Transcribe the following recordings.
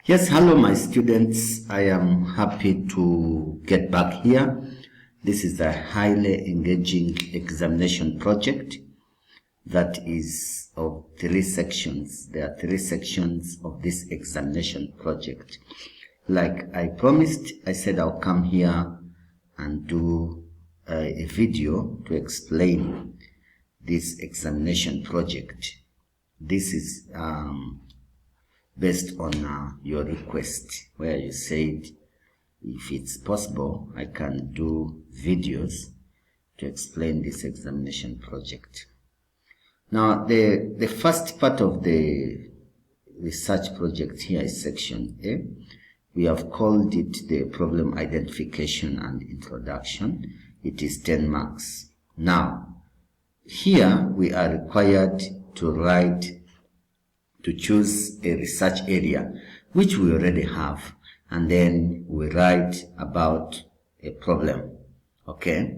Yes, hello my students. I am happy to get back here. This is a highly engaging examination project that is of 3 sections. There are 3 sections of this examination project. Like I promised, I said I'll come here and do a video to explain this examination project. This is based on your request, where you said if it's possible I can do videos to explain this examination project. Now the first part of the research project here is section A. We have called it the problem identification and introduction. It is 10 marks. Now here we are required to choose a research area, which we already have, and then we write about a problem. Okay?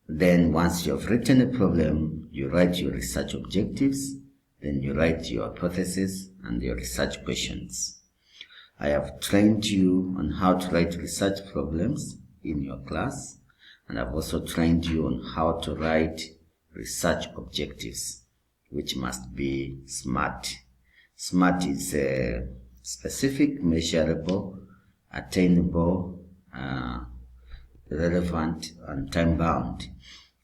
Then once you have written a problem, you write your research objectives, then you write your hypothesis and your research questions. I have trained you on how to write research problems in your class, and I've also trained you on how to write research objectives, which must be SMART. SMART is specific, measurable, attainable, relevant, and time-bound.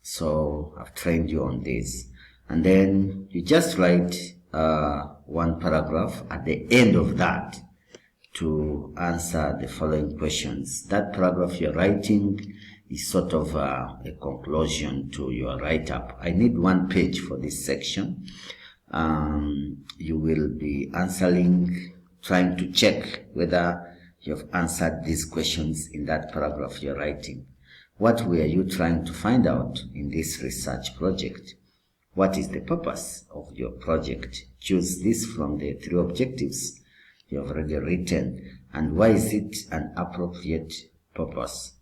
So I've trained you on this. And then you just write one paragraph at the end of that to answer the following questions. That paragraph you're writing is sort of a conclusion to your write-up. I need 1 page for this section. You will be trying to check whether you have answered these questions in that paragraph you're writing. What were you trying to find out in this research project? What is the purpose of your project? Choose this from the 3 objectives you have already written, and why is it an appropriate purpose?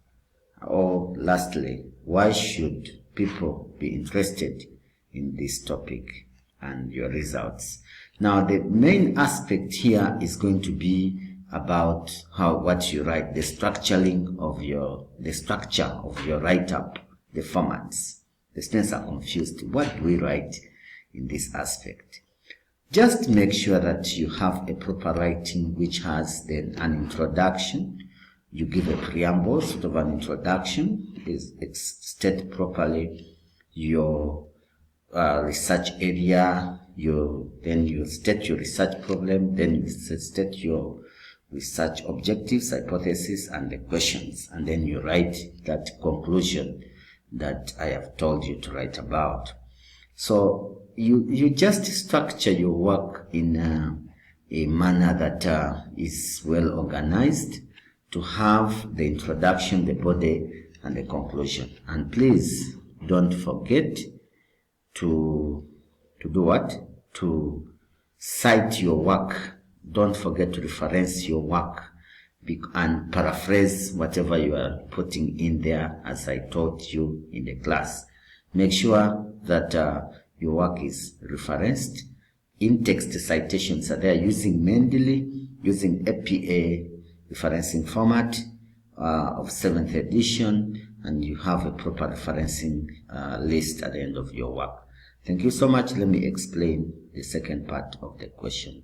Or lastly, why should people be interested in this topic? And your results. Now the main aspect here is going to be about what you write, the structure of your write-up, the formats. The students are confused. What do we write in this aspect? Just make sure that you have a proper writing which has then an introduction. You give a preamble, sort of an introduction, state properly your research area, then you state your research problem, then you state your research objectives, hypothesis, and the questions, and then you write that conclusion that I have told you to write about. So you just structure your work in a manner that is well organized to have the introduction, the body, and the conclusion. And please don't forget to do what? To cite your work. Don't forget to reference your work and paraphrase whatever you are putting in there as I taught you in the class. Make sure that your work is referenced. In-text citations are there using Mendeley, using APA referencing format of 7th edition, and you have a proper referencing list at the end of your work. Thank you so much. Let me explain the second part of the question.